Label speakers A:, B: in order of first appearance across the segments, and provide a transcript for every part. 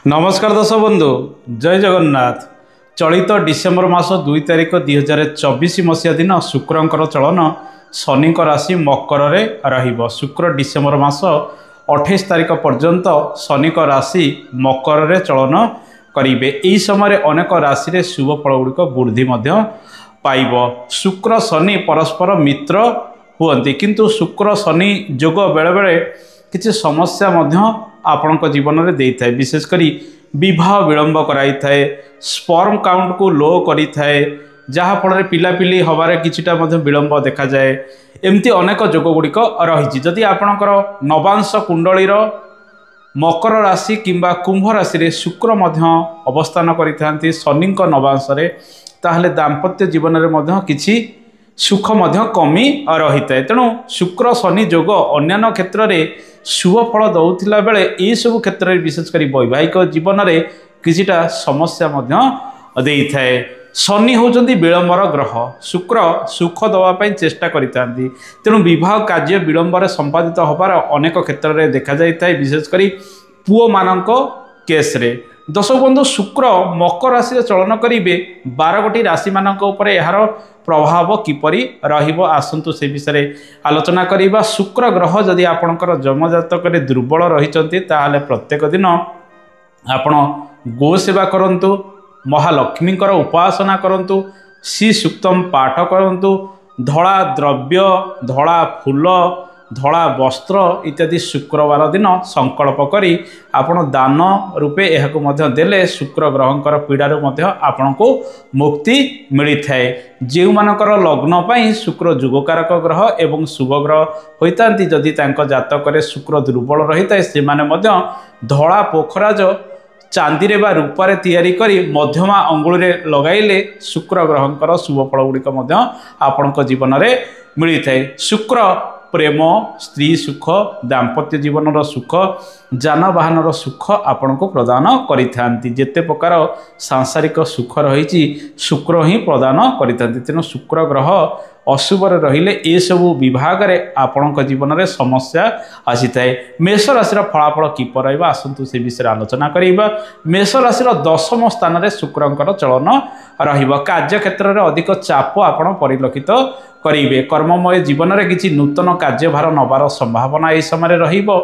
A: नमस्कार दर्शक बंधु जय जगन्नाथ। चलित डिसेम्बर मास 2 तारिख 2024 मसीहा दिन शुक्रंकर चलन शनि राशि मकर रे रहिबो। शुक्र डिसेम्बर मास 28 तारिख पर्यंत शनि राशि मकर रे चलन करिवे। एही समय अनेक राशि रे शुभ फल गुड़िक वृद्धि मध्य पाइबो। शुक्र शनि परस्पर मित्र हुअन्ति किंतु शुक्र शनि जोग बेले बेले किछि समस्या मध्य आपणक जीवन में दे था। विशेषकर विवाह विलंब कराई थाए, स्पर्म काउंट को लो करी थाए, जहाँफल पिलापिली हबारे किछिटा मध्य विलंब देखा जाए। एमती अनेक जोग गुड़िक रही। जदि आपणकर नवांश कुंडलीर मकर राशि किंबा कुंभ राशि रे शुक्र मध्य अवस्थान करिथांती शनि नवांश रे, ताहले दाम्पत्य जीवन में मध्य किछि सुख मध्य कमी रही है। तेणु शुक्र शनि जोग अन्य क्षेत्र में शुभ फल दौला बेले ये सब क्षेत्र में विशेषकर वैवाहिक जीवन में किछिटा समस्या मध्य देई थाए। शनि होउचंती विलंबर ग्रह, शुक्र सुख दवापाई चेष्टा करितांती। तेणु विवाह कार्य विलंबर संपादित होबार अनेक क्षेत्र में देखा जाई थाए। विशेषकर पुओ मानक केस रे दर्शक बंधु शुक्र मकर राशि चलन करेंगे। 12 गोटी राशि मानक उपरे यार प्रभाव किपरि रहिबो आसंतु से विषय आलोचना करिबा। शुक्र ग्रह जदि आपणकर जन्म जातक रे दुर्बल रहिचंती ताहाले प्रत्येक दिन आपण गो सेवा करंतु, महालक्ष्मींकर उपासना करंतु, श्री सूक्तम पाठ करंतु, धड़ा द्रव्य, धड़ा फूल, धड़ा वस्त्र इत्यादि शुक्रवार दिन संकल्प करी आपण दान रूपे यह देले शुक्र ग्रहंकर पीड़ार आपण को मुक्ति मिली थाए। जो मानकर लग्न पाई शुक्र जुगकारक ग्रह एवं शुभ ग्रह होता जदि जातक शुक्र दुर्बल रही है से धड़ा पोखराज चांदी बा रूपरे तैयारी करी मध्यमा अंगुली लगाइले शुक्र ग्रहंकर शुभ फल गुड़िक आपण जीवन में मिली थाए। शुक्र प्रेम, स्त्री सुख, दाम्पत्य जीवन सुख, जानवाहन सुख आपण को प्रदान करिथांती। जेते प्रकार सांसारिक सुख रही शुक्र ही प्रदान करिथांती। तेणु शुक्र ग्रह अशुभ रहिले ए सबु विभाग में आपण जीवन में समस्या आसी थाए। मेष राशि फलाफल किपर रहिबा आसंतु से विषय आलोचना करिबा। मेष राशि 10म स्थान में शुक्रंकर चलन रहिबो। कार्य क्षेत्र में अधिक चाप आपण परिलक्षित करेंगे। कर्ममय जीवन में किसी नूतन कार्यभार नबार संभावना यह समय रहिबो।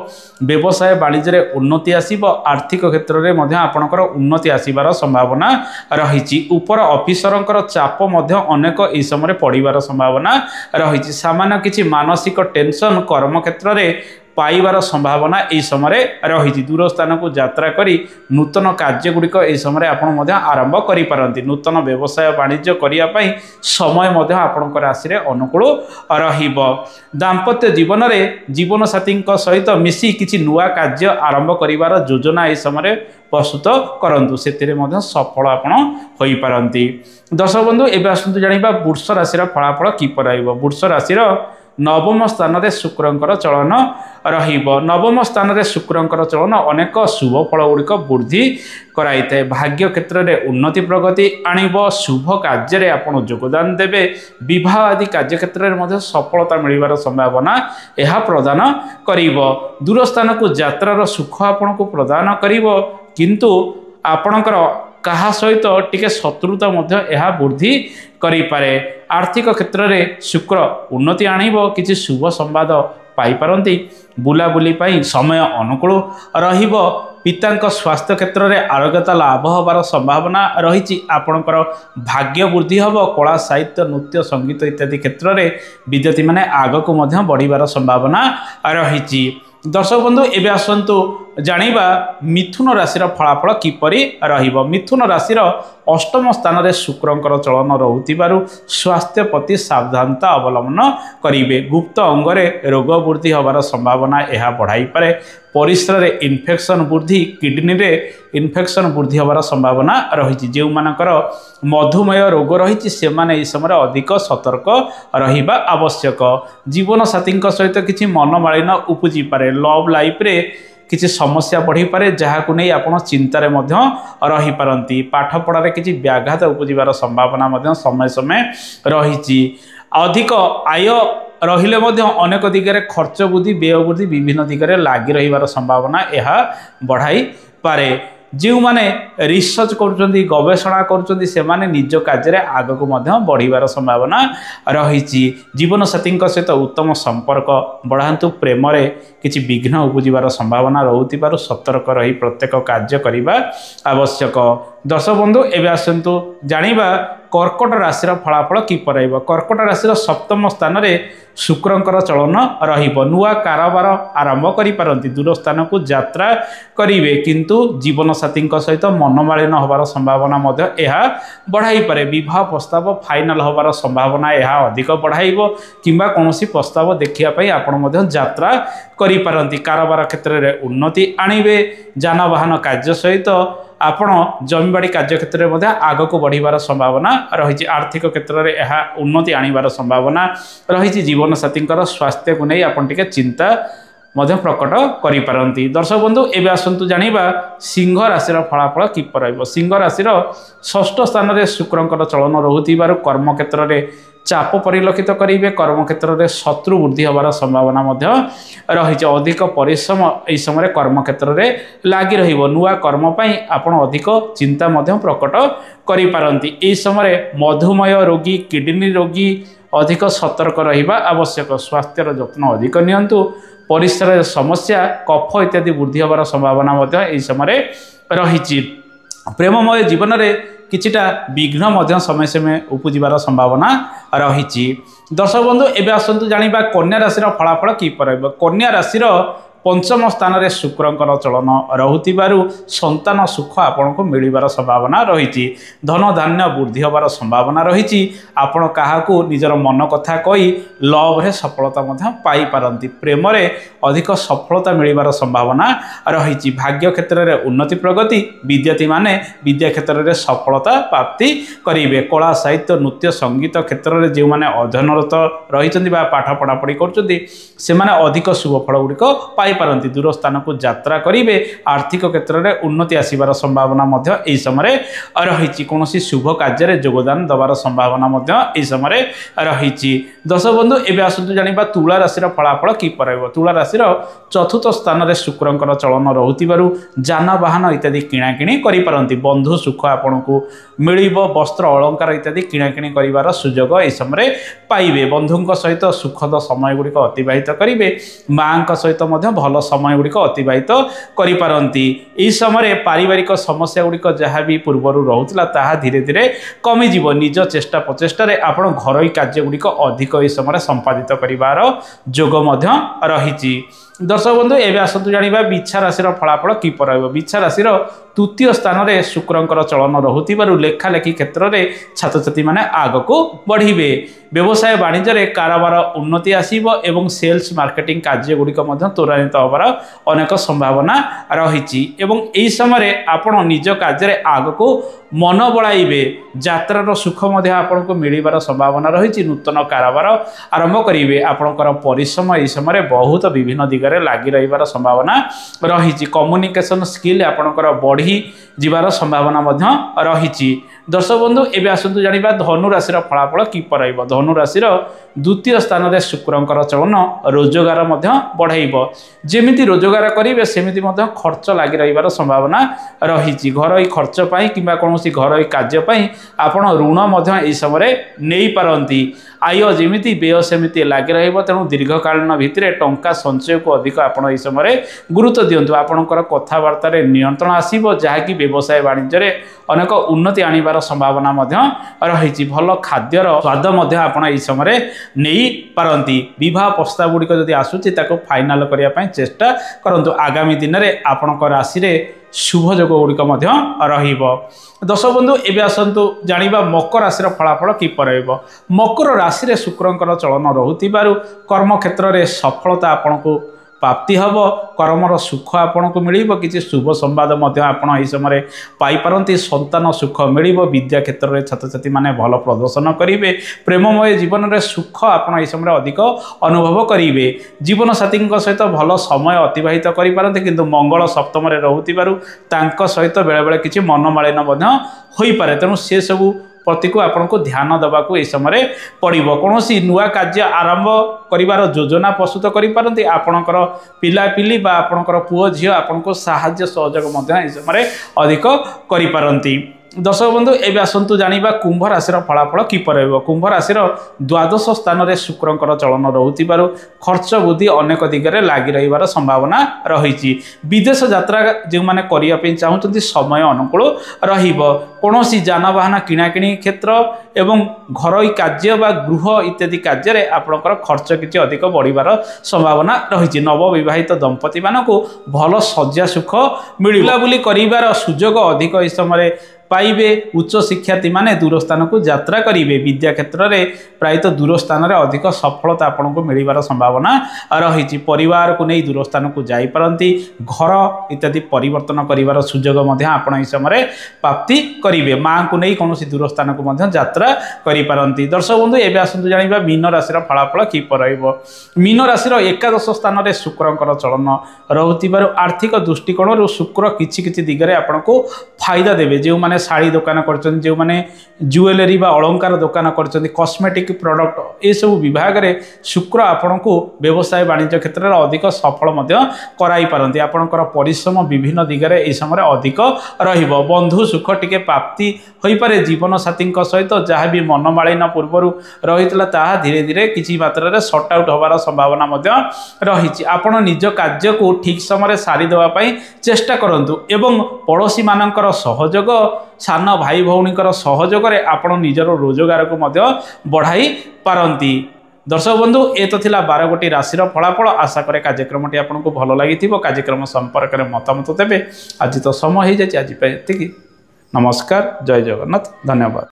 A: व्यवसाय वाणिज्य में उन्नति आसीबो। आर्थिक क्षेत्र में मध्य आपणकर उन्नति आसीबार संभावना रही। ऊपर ऑफिसरंकर चाप मध्य अनेक यह समय पड़िबार संभावना रही। सामान्य किसी मानसिक टेंशन कर्म क्षेत्र में पाइबार संभावना यह समय रही। दूर स्थान को यात्रा करी नूतन कार्य गुड़िक यह समय आप आरंभ करें। नूतन व्यवसाय वाणिज्य करने समय आपण राशि अनुकूल रहिबो। दाम्पत्य जीवन में जीवन साथी सहित मिसी किसी नुआ कार्य आरंभ करिवार योजना यह समय प्रस्तुत करंतु, से सफल आपण होई पारंती। दर्शक बंधु एबे आसंतु जानिबा वृष राशि फलाफल किपर रहिबो। वृष राशि 9म स्थान में शुक्रंकर चलन रहिबो। 9म स्थान में शुक्रंकर चलन अनेक शुभ फल गुड़िक वृद्धि कराई थाए। भाग्य क्षेत्र में उन्नति प्रगति आणिबो। शुभ कार्य में आपण योगदान देबे। विवाह आदि कार्य क्षेत्र में सफलता मिलिबार संभावना यह प्रदान करिबो। दूर स्थान को यात्रार सुख आपण को प्रदान करिबो, किंतु आपणकर कहा सहित टिके शत्रुता यह वृद्धि करें। आर्थिक क्षेत्र में शुक्र उन्नति आणिबो। किसी शुभ संवाद पाइपारती। बुलाबुली समय अनुकूल रहिबो। पिता स्वास्थ्य क्षेत्र में आरोग्यता लाभ होबार संभावना रही। आपणकर भाग्य वृद्धि हम। कला साहित्य नृत्य संगीत इत्यादि क्षेत्र में विद्यार्थी माने आग को बढ़िबार संभावना रही। दर्शक बंधु एबे आसंतु जानिबा मिथुन राशि फलाफल किपरि रहिबो। मिथुन राशि 8म स्थान में शुक्रंकर चलन रहुतिबारु स्वास्थ्य प्रति सावधानता अवलंबन करिवे। गुप्त अंगरे रोग वृद्धि होबार संभावना यह बढ़ाई पारे। परिस्रा रे इन्फेक्शन वृद्धि, किडनी रे इन्फेक्शन वृद्धि होबार संभावना रही। जो मानकर मधुमेह रोग रही से माने इस समय अधिक सतर्क रहिबा आवश्यक। जीवन साथी सहित किसी मनमालिन्य उपजी पारे। लव लाइफ रे किसी समस्या बढ़ी पारे, जहाँ को नहीं आप चिंतार रही पारती। पाठ पढ़ार किसी व्याघात उपजिबार संभावना समय समय रही। अधिक आय रहिले अनेक दिगरे खर्च वृद्धि व्यय वृद्धि विभिन्न दिगरे लगी रहिबार संभावना यह बढ़ाई पारे। जो मैंने रिसर्च कर गवेषणा कर निज कार्य आगक बढ़िबार संभावना रही। जीवन साथी सहित उत्तम संपर्क बढ़ातु। प्रेम किसी विघ्न उपजिबार संभावना रोकु सतर्क रही प्रत्येक कार्य करने आवश्यक। दर्शक बंधु एवं आसतु जानिबा कर्कट राशि फलाफल किपर। कर्कट राशि सप्तम स्थान में शुक्रंकर चलन रहिबो। नुआ कारोबार आरंभ करिपारंती, दूर स्थान को यात्रा करिवे, किंतु जीवन साथी सहित मनमालिन होबार संभावना मध्य यह बढ़ाई पारे। विवाह प्रस्ताव फाइनल होबार संभावना यह अधिक बढ़ाइबो किंबा कोनोसी प्रस्ताव देखिया पई आपण मध्य यात्रा करिपारंती। कारोबार क्षेत्र में उन्नति आनिबे। जानवाहन कार्य सहित आपण जमीबाड़ी कार्य क्षेत्र में आग को बढ़िबार संभावना रही। आर्थिक क्षेत्र में यह उन्नति आनिबार संभावना रही। जीवन साथी स्वास्थ्य को नहीं आपण टिके चिंता प्रकट करिपारंती। दर्शक बंधु एवं आसतु जानिबा सिंह राशि फलाफल किपर। सिंह राशि षष्ठ स्थान में शुक्रंकर चलन रोकु कर्म क्षेत्र में चाप परिलक्षित करेंगे। कर्म क्षेत्र में शत्रु वृद्धि होबार संभावना रही। अधिक परिश्रम यह समय कर्म क्षेत्र में लगी रहिबो। नुआ कर्म पई आपण अधिक चिंता प्रकट करिपारंती। एही समय मधुमेह रोगी, किडनी रोगी अधिक सतर्क रहिबा आवश्यक। स्वास्थ्यर जत्न अधिक नियंतु। परिसर समस्या, कफ इत्यादि वृद्धि होबार संभावना यह समय रही। प्रेममय जीवन में किछिटा विघ्न समय समय उपजिबार संभावना रही। दर्शक बंधु एवं आसतु जानिबा कन्या राशि फलाफल किपर। कन्या राशि पंचम स्थान में शुक्रंकर चलन रोकु संतान सुख आपण को मिलबार संभावना रही। धन धान्य वृद्धि होबार संभावना रही। आपण काहाकू निजर मन कथा कही लव रे सफलता पाई पारंती। प्रेम रे अधिक सफलता मिलबार संभावना रही। भाग्य क्षेत्र में उन्नति प्रगति। विद्यार्थी माने विद्या क्षेत्र में सफलता प्राप्ति करेंगे। कला साहित्य नृत्य संगीत क्षेत्र में जो मैंने अध्ययनरत रही पाठ पढ़ापढ़ी कर अधिक शुभ फल गुड़िक पाई पारंती। दूर स्थान को यात्रा करेंगे। आर्थिक क्षेत्र में उन्नति आसबार संभावना यह समय रही। कौन शुभ कार्य योगदान दबार संभावना यह समय रही। दर्शक बंधु एवं आसतु जानिबा तुला राशि फलाफल किपर। तुला राशि चतुर्थ स्थान में शुक्रंकर चलन रोकु जानवाहन इत्यादि किणाकिणी करिपारंती। बंधु सुख आपण को मिलिबो। वस्त्र अलंकार इत्यादि किणाकिणी करिवार सुजोग यह समय पाइबे। बंधुओं सहित सुखद समय गुड़िक अतिबाहित करेंगे। माँ सहित भल समय गुड़िक अतिबाहित करिपारंती। यह समय पारिवारिक समस्या गुड़िक जहाँ भी पूर्वर रोला ताहा धीरे धीरे कमिजिव। निज चेष्टा प्रचेष्टा आपण घरोई कार्य गुड़िक अधिक यह समय संपादित करिवार जोग रही। दर्शक बंधु एवं आसतु जानिबा बिछा राशि फलाफल किपर। बिछा राशि तृतीय स्थान में शुक्रंकर चलन रोकु लेखालेखी क्षेत्र में छात्र छात्री मैंने आग को बढ़े। व्यवसाय वाणिज्य कारोबार उन्नति आसीबो एवं सेल्स मार्केटिंग कार्य गुड़िक त्वरान्वित होबार अनेक संभावना रही। यही समय आपण निज कार्य आग को मन बढ़ाइबे। यात्रार सुख आपण को मिलबार संभावना रही। नूतन कारोबार आरंभ करेंगे। आपणकर परिश्रम यह समय बहुत विभिन्न दिगरे लगी रहिबार संभावना रही। कम्युनिकेशन स्किल आपणकर बढ़ी जीवार संभावना रही। दर्शक बंधु एवं आसतु जानिबा धनु राशि फलाफल किपर। धनु राशि द्वितीय स्थान में शुक्रंकर चलन रोजगार बढ़ाइब। जेमिति रोजगार करेंगे सेमिति खर्च लगी रहिबार संभावना रही। घरोई खर्च पाई किंबा कौनसी घरोई कार्य आपण ऋण यह समय नहीं पारंती। आय जमिति व्यय सेमिति लगी रहिबो। तेणु दीर्घकालीन भितर टंका संचय को अधिक आपण यह समय गुरुत्व दिंतु। आपणकर कथबार्ता नियंत्रण आसीबो जहाँकि व्यवसाय वाणिज्य अनेक उन्नति आनिबार संभावना रही। भल खाद्यर स्वाद आपण यह समय नहीं पारंती। विवाह प्रस्ताव गुड़िक जदि आसूची ताको फाइनाल करने चेष्टा करंतु। आगामी दिन में आपण राशि शुभ जोग गुड़िक रहिबो। दर्शक बंधु एवं आसतु जानिबा मकर राशि फलाफल किपर। मकर राशि शुक्रंकर चलन रोकु कर्म क्षेत्र में सफलता आपण को प्राप्ति हम। कर्मर सुख आपण को मिल। किसी शुभ संवाद आप समय पाइपारती। संतान सुख मिल। विद्या क्षेत्र में छात्र छात्री मैंने भल प्रदर्शन करेंगे। प्रेममय जीवन में सुख आप समय अधिक अनुभव करेंगे। जीवन साथी सहित भल समय अतिबाहित करें किंतु मंगल सप्तम रोकु सहित बेले बेले किसी मनमालिन हो पारे। तेणु से सबू प्रति को आपको ध्यान देवाक समय पड़ो। कौन नुआ कार्य आरंभ କରିବାର ଯୋଜନା ପ୍ରସ୍ତୁତ କରିପାରନ୍ତି। ଆପଣଙ୍କର ପିଲାପିଲି ବା ଆପଣଙ୍କର ପୁଅ ଝିଅ ଆପଣଙ୍କୁ ସାହାଯ୍ୟ ସହଯୋଗ ମଧ୍ୟ ଏହି ସମୟରେ ଅଧିକ କରିପାରନ୍ତି। दर्शक बंधु एवं आसतु जाना कुंभ राशि फलाफल किपर रहा। कुंभ राशि द्वादश स्थान में शुक्रंकर चलन रोकथिबारु खर्च वृद्धि अनेक दिगरे लगी रही संभावना रही। विदेश यात्रा जो मैंने करने चाहते समय अनुकूल रोसी जानवाहन किणाकिणी क्षेत्र एवं घरोई कार्य बा गृह इत्यादि कार्य आपंकर खर्च किसी अधिक बढ़िबार संभावना रही। नवविवाहित दंपति मानक भल सज्जा सुख मिलाबुली कर सुजोग अधिक इस समय पाइबे। उच्च शिक्षार्थी माने दूर स्थान को यात्रा करेंगे। विद्या क्षेत्र में प्रायतः दूर स्थान में अधिक सफलता आपन को मिलबार संभावना रही। परिवार को नहीं दूर स्थान को जापारती। घर इत्यादि परिवर्तन कर सुजोग आपड़ इस समय प्राप्ति करेंगे। माँ को नहीं कौन दूर स्थान को यात्रा करें। दर्शक बंधु एवं आसतु जाना मीन राशि फलाफल किपर मीन राशि एकादश स्थान में शुक्रंकर चलन रोकथिबारु आर्थिक दृष्टिकोण शुक्र किछि दिगरे आपन को फायदा देवे। जो माने शाड़ी दुकान करछन, जो माने ज्वेलरी बा अलंकार दुकान करछन, कॉस्मेटिक प्रोडक्ट ये सब विभाग रे शुक्र आपन को व्यवसाय वाणिज्य क्षेत्र में अधिक सफल मध्य कराई पारंती। आपनकर परिश्रम विभिन्न दिगरे ए समय अधिक रहिबो। बंधु सुख टिके प्राप्ति होई पारे। जीवन साथी सहित जहाँ भी मनमालिन पूर्व रही धीरे धीरे किसी मात्रा रे सॉर्ट आउट होबार संभावना मध्य रही। आपण निज कार्य को ठीक समय सारी देवा पई चेष्टा करंतु एवं पड़ोशी मानकर सहयोग सान भाई भौणी सहयोग में आपण निजर रोजगार को बढ़ाई पारंती। दर्शक बंधु ए तो थिला 12 गोटी राशि फलाफल। आशा करे कार्यक्रमटी आपको भल लगी। कार्यक्रम संपर्क में मतामत देवे। आज तो समय हो जाए। आज नमस्कार। जय जगन्नाथ। धन्यवाद।